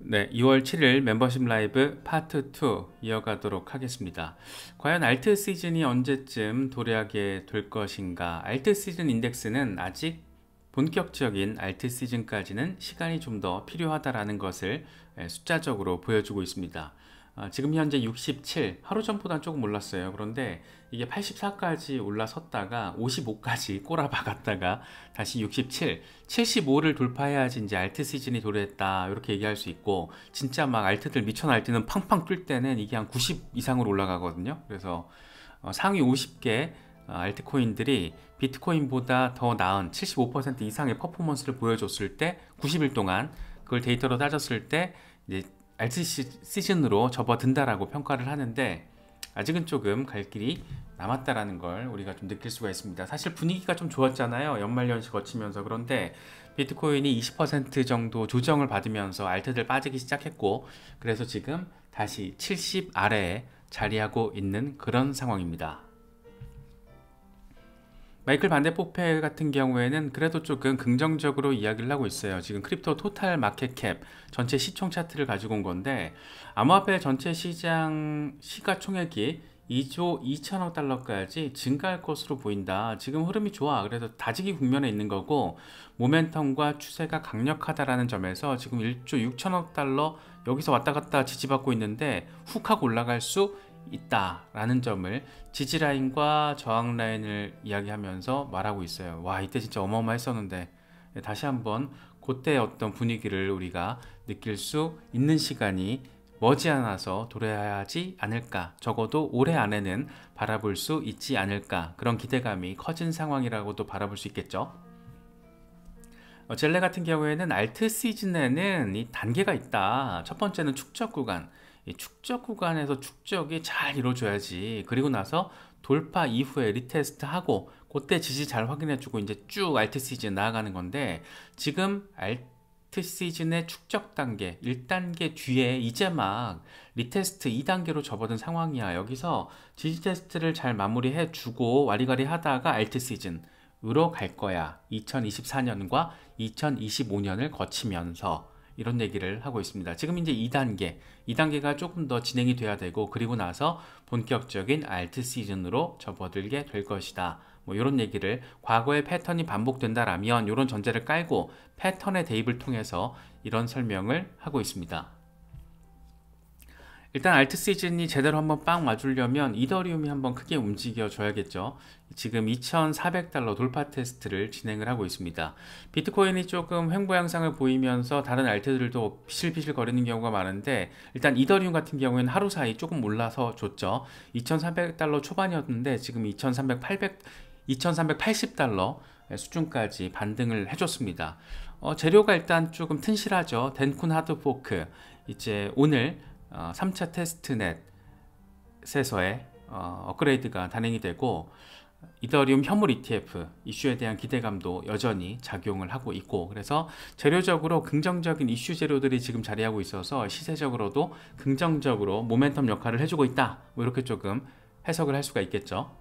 네, 2월 7일 멤버십 라이브 파트 2 이어가도록 하겠습니다. 과연 알트 시즌이 언제쯤 도래하게 될 것인가? 알트 시즌 인덱스는 아직 본격적인 알트 시즌까지는 시간이 좀 더 필요하다라는 것을 숫자적으로 보여주고 있습니다. 지금 현재 67, 하루 전보다는 조금 올랐어요. 그런데 이게 84까지 올라섰다가 55까지 꼬라박았다가 다시 67, 75를 돌파해야지 이제 알트 시즌이 도래했다 이렇게 얘기할 수 있고, 진짜 막 알트들 미쳐 날뛰는 팡팡 뛸 때는 이게 한 90 이상으로 올라가거든요. 그래서 상위 50개 알트코인들이 비트코인보다 더 나은 75% 이상의 퍼포먼스를 보여줬을 때, 90일 동안 그걸 데이터로 따졌을 때 이제 알트 시즌으로 접어든다라고 평가를 하는데, 아직은 조금 갈 길이 남았다라는 걸 우리가 좀 느낄 수가 있습니다. 사실 분위기가 좀 좋았잖아요, 연말연시 거치면서. 그런데 비트코인이 20% 정도 조정을 받으면서 알트들 빠지기 시작했고, 그래서 지금 다시 70 아래에 자리하고 있는 그런 상황입니다. 마이클 반데포페 같은 경우에는 그래도 조금 긍정적으로 이야기를 하고 있어요. 지금 크립토 토탈 마켓캡 전체 시총 차트를 가지고 온 건데, 암호화폐 전체 시장 시가총액이 2조 2천억 달러까지 증가할 것으로 보인다. 지금 흐름이 좋아. 그래서 다지기 국면에 있는 거고, 모멘텀과 추세가 강력하다라는 점에서 지금 1조 6천억 달러 여기서 왔다 갔다 지지받고 있는데 훅 하고 올라갈 수 있다라는 점을 지지라인과 저항라인을 이야기하면서 말하고 있어요. 와, 이때 진짜 어마어마했었는데 다시 한번 그때 어떤 분위기를 우리가 느낄 수 있는 시간이 머지않아서 도래하지 않을까, 적어도 올해 안에는 바라볼 수 있지 않을까, 그런 기대감이 커진 상황이라고도 바라볼 수 있겠죠. 젤레 같은 경우에는 알트 시즌에는 이 단계가 있다. 첫 번째는 축적 구간, 이 축적 구간에서 축적이 잘 이루어져야지, 그리고 나서 돌파 이후에 리테스트하고 그때 지지 잘 확인해주고 이제 쭉 알트 시즌 나아가는 건데, 지금 알트 시즌의 축적 단계 1단계 뒤에 이제 막 리테스트 2단계로 접어든 상황이야. 여기서 지지 테스트를 잘 마무리해주고 와리가리 하다가 알트 시즌 으로 갈 거야. 2024년과 2025년을 거치면서 이런 얘기를 하고 있습니다. 지금 이제 2단계가 조금 더 진행이 돼야 되고, 그리고 나서 본격적인 알트 시즌으로 접어들게 될 것이다. 뭐 이런 얘기를, 과거의 패턴이 반복된다라면 이런 전제를 깔고 패턴의 대입을 통해서 이런 설명을 하고 있습니다. 일단 알트 시즌이 제대로 한번 빵 와주려면 이더리움이 한번 크게 움직여 줘야겠죠. 지금 2400달러 돌파 테스트를 진행을 하고 있습니다. 비트코인이 조금 횡보 양상을 보이면서 다른 알트들도 비실비실 거리는 경우가 많은데, 일단 이더리움 같은 경우에는 하루 사이 조금 올라서 줬죠. 2300달러 초반이었는데 지금 2380달러 수준까지 반등을 해줬습니다. 재료가 일단 조금 튼실하죠. 덴쿤 하드포크, 이제 오늘 3차 테스트넷에서의 업그레이드가 단행이 되고, 이더리움 현물 ETF 이슈에 대한 기대감도 여전히 작용을 하고 있고, 그래서 재료적으로 긍정적인 이슈 재료들이 지금 자리하고 있어서 시세적으로도 긍정적으로 모멘텀 역할을 해주고 있다, 뭐 이렇게 조금 해석을 할 수가 있겠죠.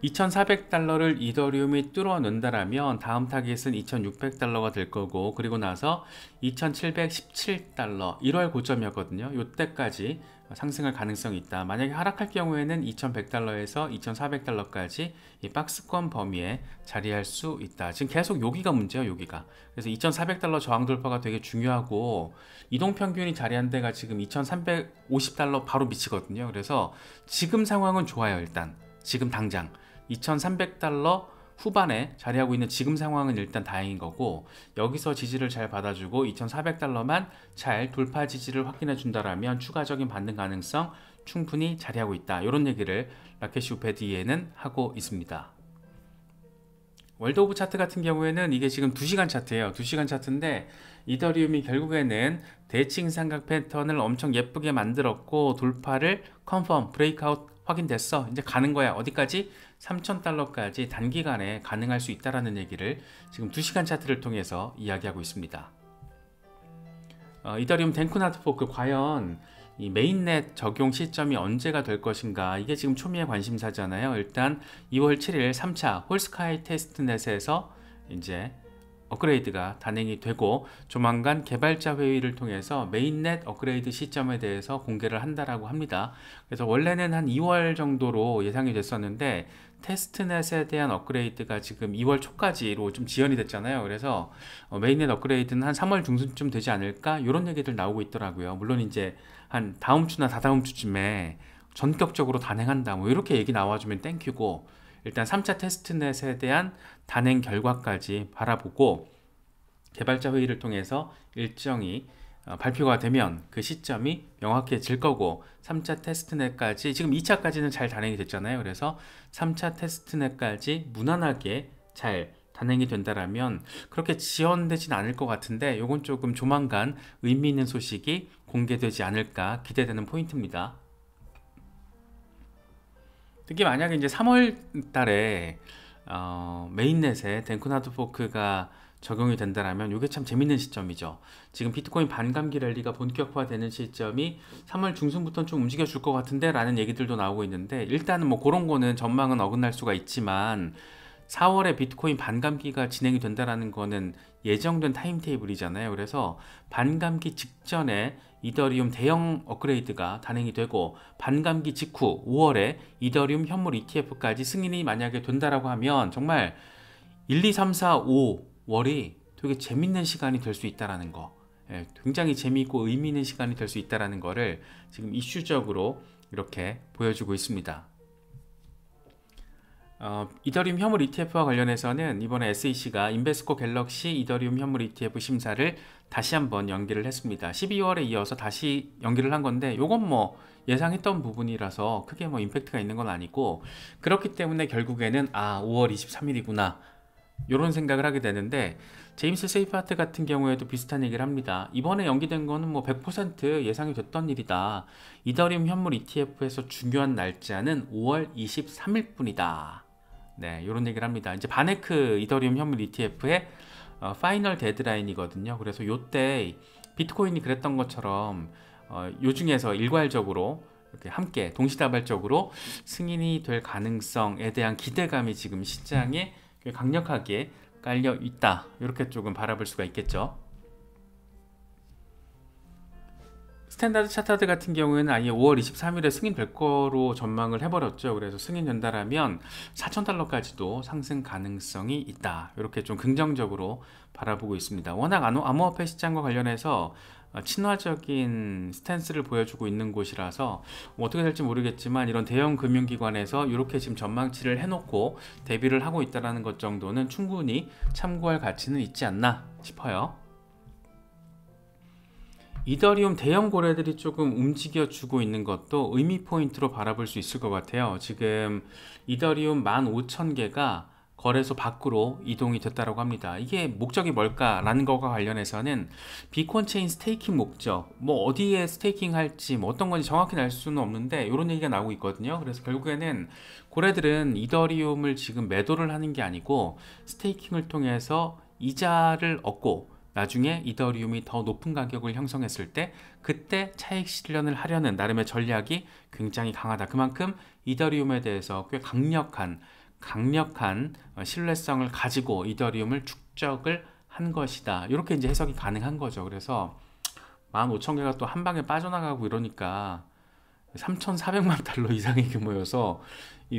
2400달러를 이더리움이 뚫어낸다라면 다음 타깃은 2600달러가 될 거고, 그리고 나서 2717달러 1월 고점이었거든요. 이때까지 상승할 가능성이 있다. 만약에 하락할 경우에는 2100달러에서 2400달러까지 이 박스권 범위에 자리할 수 있다. 지금 계속 여기가 문제예요, 여기가. 그래서 2400달러 저항 돌파가 되게 중요하고, 이동평균이 자리한 데가 지금 2350달러 바로 미치거든요. 그래서 지금 상황은 좋아요. 일단 지금 당장 2300달러 후반에 자리하고 있는 지금 상황은 일단 다행인 거고, 여기서 지지를 잘 받아주고 2400달러만 잘 돌파 지지를 확인해 준다라면 추가적인 반등 가능성 충분히 자리하고 있다, 이런 얘기를 라케시 우페디에는 하고 있습니다. 월드 오브 차트 같은 경우에는 이게 지금 2시간 차트예요. 2시간 차트인데 이더리움이 결국에는 대칭 삼각 패턴을 엄청 예쁘게 만들었고, 돌파를 컨펌, 브레이크아웃 확인됐어. 이제 가는 거야. 어디까지? 3000달러까지 단기간에 가능할 수 있다라는 얘기를 지금 2시간 차트를 통해서 이야기하고 있습니다. 이더리움 덴쿤 하드포크, 과연 이 메인넷 적용 시점이 언제가 될 것인가, 이게 지금 초미의 관심사잖아요. 일단 2월 7일 3차 홀스카이 테스트넷에서 이제 업그레이드가 단행이 되고 조만간 개발자 회의를 통해서 메인넷 업그레이드 시점에 대해서 공개를 한다라고 합니다. 그래서 원래는 한 2월 정도로 예상이 됐었는데 테스트넷에 대한 업그레이드가 지금 2월 초까지로 좀 지연이 됐잖아요. 그래서 메인넷 업그레이드는 한 3월 중순쯤 되지 않을까 이런 얘기들 나오고 있더라고요. 물론 이제 한 다음 주나 다다음 주쯤에 전격적으로 단행한다 뭐 이렇게 얘기 나와주면 땡큐고, 일단 3차 테스트넷에 대한 단행 결과까지 바라보고 개발자 회의를 통해서 일정이 발표가 되면 그 시점이 명확해질 거고, 3차 테스트넷까지 지금 2차까지는 잘 단행이 됐잖아요. 그래서 3차 테스트넷까지 무난하게 잘 단행이 된다라면 그렇게 지연되진 않을 것 같은데, 요건 조금 조만간 의미 있는 소식이 공개되지 않을까 기대되는 포인트입니다. 특히 만약에 이제 3월 달에 메인넷에 덴쿠나드 포크가 적용이 된다면 이게 참 재밌는 시점이죠. 지금 비트코인 반감기 랠리가 본격화되는 시점이 3월 중순부터는 좀 움직여 줄 것 같은데 라는 얘기들도 나오고 있는데, 일단은 뭐 그런 거는 전망은 어긋날 수가 있지만 4월에 비트코인 반감기가 진행이 된다라는 거는 예정된 타임테이블이잖아요. 그래서 반감기 직전에 이더리움 대형 업그레이드가 단행이 되고, 반감기 직후 5월에 이더리움 현물 ETF까지 승인이 만약에 된다라고 하면 정말 1, 2, 3, 4, 5월이 되게 재밌는 시간이 될 수 있다라는 거, 굉장히 재미있고 의미 있는 시간이 될 수 있다라는 거를 지금 이슈적으로 이렇게 보여주고 있습니다. 이더리움 현물 ETF와 관련해서는 이번에 SEC가 인베스코 갤럭시 이더리움 현물 ETF 심사를 다시 한번 연기를 했습니다. 12월에 이어서 다시 연기를 한 건데, 요건 뭐 예상했던 부분이라서 크게 뭐 임팩트가 있는 건 아니고, 그렇기 때문에 결국에는 5월 23일이구나 이런 생각을 하게 되는데, 제임스 세이프하트 같은 경우에도 비슷한 얘기를 합니다. 이번에 연기된 거는 뭐 100% 예상이 됐던 일이다. 이더리움 현물 ETF에서 중요한 날짜는 5월 23일 뿐이다. 네, 이런 얘기를 합니다. 이제 바네크 이더리움 현물 ETF의 파이널 데드라인이거든요. 그래서 요때 비트코인이 그랬던 것처럼 요 중에서 일괄적으로 이렇게 함께 동시다발적으로 승인이 될 가능성에 대한 기대감이 지금 시장에 강력하게 깔려 있다, 이렇게 조금 바라볼 수가 있겠죠. 스탠다드 차타드 같은 경우에는 아예 5월 23일에 승인될 거로 전망을 해버렸죠. 그래서 승인된다라면 4,000달러까지도 상승 가능성이 있다, 이렇게 좀 긍정적으로 바라보고 있습니다. 워낙 암호화폐 시장과 관련해서 친화적인 스탠스를 보여주고 있는 곳이라서 뭐 어떻게 될지 모르겠지만, 이런 대형 금융기관에서 이렇게 지금 전망치를 해놓고 대비를 하고 있다는 것 정도는 충분히 참고할 가치는 있지 않나 싶어요. 이더리움 대형 거래들이 조금 움직여주고 있는 것도 의미 포인트로 바라볼 수 있을 것 같아요. 지금 이더리움 15,000개가 거래소 밖으로 이동이 됐다고 합니다. 이게 목적이 뭘까라는 것과 관련해서는 비콘 체인 스테이킹 목적, 뭐 어디에 스테이킹 할지 뭐 어떤 건지 정확히 알 수는 없는데 이런 얘기가 나오고 있거든요. 그래서 결국에는 고래들은 이더리움을 지금 매도를 하는 게 아니고 스테이킹을 통해서 이자를 얻고, 나중에 이더리움이 더 높은 가격을 형성했을 때 그때 차익 실현을 하려는 나름의 전략이 굉장히 강하다. 그만큼 이더리움에 대해서 꽤 강력한 신뢰성을 가지고 이더리움을 축적을 한 것이다, 이렇게 이제 해석이 가능한 거죠. 그래서 15,000개가 또 한 방에 빠져나가고 이러니까 3,400만 달러 이상의 규모여서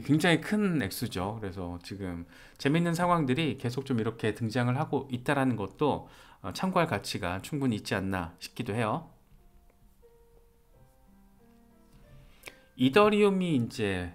굉장히 큰 액수죠. 그래서 지금 재밌는 상황들이 계속 좀 이렇게 등장을 하고 있다는 것도 참고할 가치가 충분히 있지 않나 싶기도 해요. 이더리움이 이제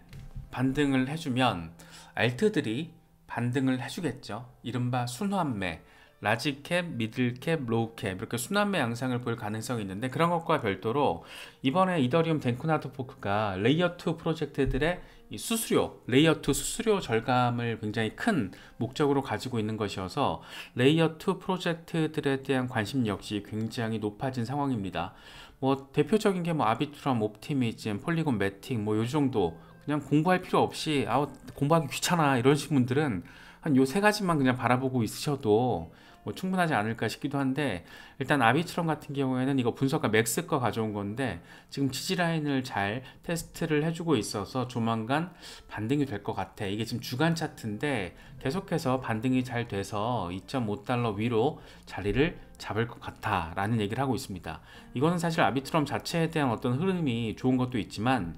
반등을 해주면 알트들이 반등을 해주겠죠. 이른바 순환매, 라지캡, 미들캡, 로우캡, 이렇게 순환매 양상을 볼 가능성이 있는데, 그런 것과 별도로 이번에 이더리움 덴쿠나드 포크가 레이어2 프로젝트들의 이 수수료, 레이어2 수수료 절감을 굉장히 큰 목적으로 가지고 있는 것이어서 레이어2 프로젝트들에 대한 관심 역시 굉장히 높아진 상황입니다. 뭐 대표적인 게 뭐 아비트럼, 옵티미즘, 폴리곤 매틱 뭐 요 정도, 그냥 공부할 필요 없이 공부하기 귀찮아 이러신 분들은 한 요 세 가지만 그냥 바라보고 있으셔도 뭐 충분하지 않을까 싶기도 한데, 일단 아비트럼 같은 경우에는 이거 분석가 맥스 거 가져온 건데 지금 지지라인을 잘 테스트를 해주고 있어서 조만간 반등이 될 것 같아. 이게 지금 주간 차트인데 계속해서 반등이 잘 돼서 2.5달러 위로 자리를 잡을 것 같아 라는 얘기를 하고 있습니다. 이거는 사실 아비트럼 자체에 대한 어떤 흐름이 좋은 것도 있지만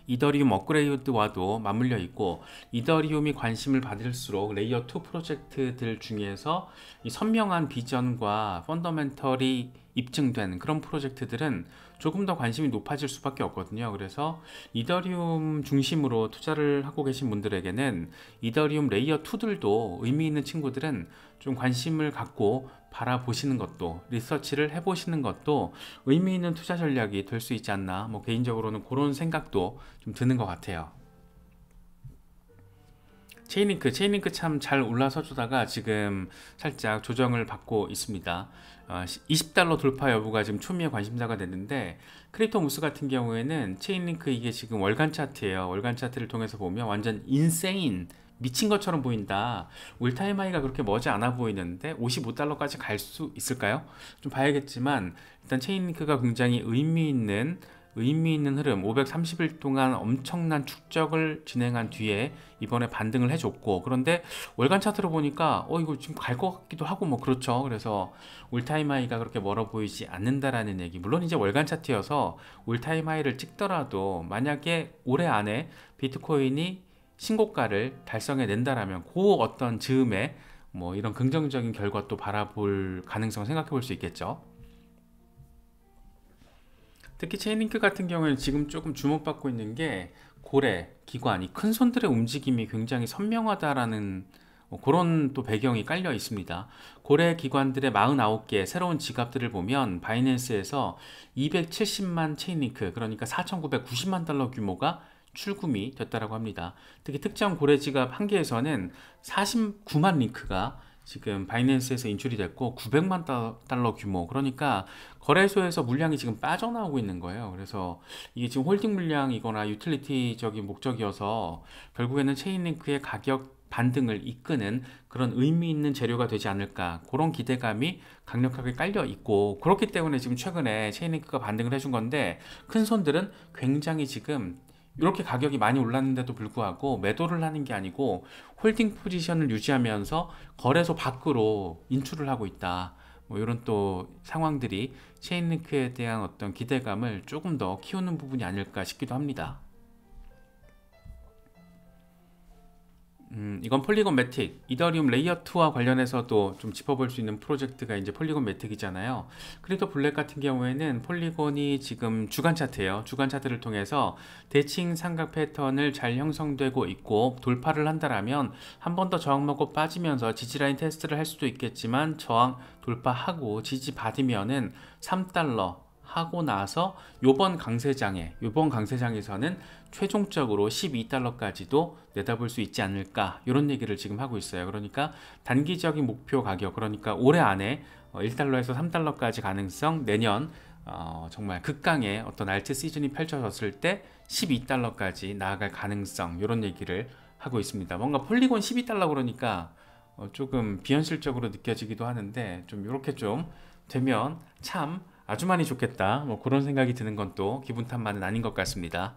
이더리움 업그레이드와도 맞물려 있고, 이더리움이 관심을 받을수록 레이어 2 프로젝트들 중에서 이 선명한 비전과 펀더멘털이 입증된 그런 프로젝트들은 조금 더 관심이 높아질 수밖에 없거든요. 그래서 이더리움 중심으로 투자를 하고 계신 분들에게는 이더리움 레이어 2들도 의미 있는 친구들은 좀 관심을 갖고 바라보시는 것도, 리서치를 해보시는 것도 의미 있는 투자 전략이 될 수 있지 않나, 뭐 개인적으로는 그런 생각도 좀 드는 것 같아요. 체인링크 참 잘 올라서 주다가 지금 살짝 조정을 받고 있습니다. 20달러 돌파 여부가 지금 초미의 관심사가 됐는데, 크립토 무스 같은 경우에는 체인링크 이게 지금 월간 차트예요. 월간 차트를 통해서 보면 완전 인세인 미친 것처럼 보인다. 올타임 하이가 그렇게 머지 않아 보이는데 55달러까지 갈 수 있을까요? 좀 봐야겠지만 일단 체인링크가 굉장히 의미 있는 흐름, 530일 동안 엄청난 축적을 진행한 뒤에 이번에 반등을 해줬고, 그런데 월간 차트로 보니까 이거 지금 갈 것 같기도 하고 뭐 그렇죠. 그래서 올타임 하이가 그렇게 멀어 보이지 않는다라는 얘기. 물론 이제 월간 차트여서 올타임 하이를 찍더라도 만약에 올해 안에 비트코인이 신고가를 달성해 낸다라면 그 어떤 즈음에 뭐 이런 긍정적인 결과 또 바라볼 가능성을 생각해 볼 수 있겠죠. 특히 체인링크 같은 경우에는 지금 조금 주목받고 있는 게 고래, 기관, 이 큰 손들의 움직임이 굉장히 선명하다라는 그런 또 배경이 깔려 있습니다. 고래 기관들의 49개 새로운 지갑들을 보면 바이낸스에서 270만 체인링크, 그러니까 4,990만 달러 규모가 출금이 됐다라고 합니다. 특히 특정 고래 지갑 한 개에서는 49만 링크가 지금 바이낸스에서 인출이 됐고 900만 달러 규모, 그러니까 거래소에서 물량이 지금 빠져나오고 있는 거예요. 그래서 이게 지금 홀딩 물량이거나 유틸리티적인 목적이어서 결국에는 체인링크의 가격 반등을 이끄는 그런 의미 있는 재료가 되지 않을까, 그런 기대감이 강력하게 깔려 있고, 그렇기 때문에 지금 최근에 체인링크가 반등을 해준 건데, 큰 손들은 굉장히 지금 이렇게 가격이 많이 올랐는데도 불구하고 매도를 하는 게 아니고 홀딩 포지션을 유지하면서 거래소 밖으로 인출을 하고 있다. 뭐 이런 또 상황들이 체인링크에 대한 어떤 기대감을 조금 더 키우는 부분이 아닐까 싶기도 합니다. 이건 폴리곤 매틱, 이더리움 레이어 2와 관련해서도 좀 짚어볼 수 있는 프로젝트가 이제 폴리곤 매틱이잖아요. 크립토 블랙 같은 경우에는 폴리곤이 지금 주간 차트예요. 주간 차트를 통해서 대칭 삼각 패턴을 잘 형성되고 있고, 돌파를 한다라면 한 번 더 저항 먹고 빠지면서 지지라인 테스트를 할 수도 있겠지만, 저항 돌파하고 지지 받으면은 3달러 하고 나서 요번 강세장에서는 최종적으로 12달러까지도 내다볼 수 있지 않을까, 이런 얘기를 지금 하고 있어요. 그러니까 단기적인 목표 가격, 그러니까 올해 안에 1달러에서 3달러까지 가능성, 내년 정말 극강의 어떤 알트 시즌이 펼쳐졌을 때 12달러까지 나아갈 가능성, 이런 얘기를 하고 있습니다. 뭔가 폴리곤 12달러 그러니까 조금 비현실적으로 느껴지기도 하는데, 좀 이렇게 좀 되면 참 아주 많이 좋겠다, 뭐 그런 생각이 드는 건 또 기분 탓만은 아닌 것 같습니다.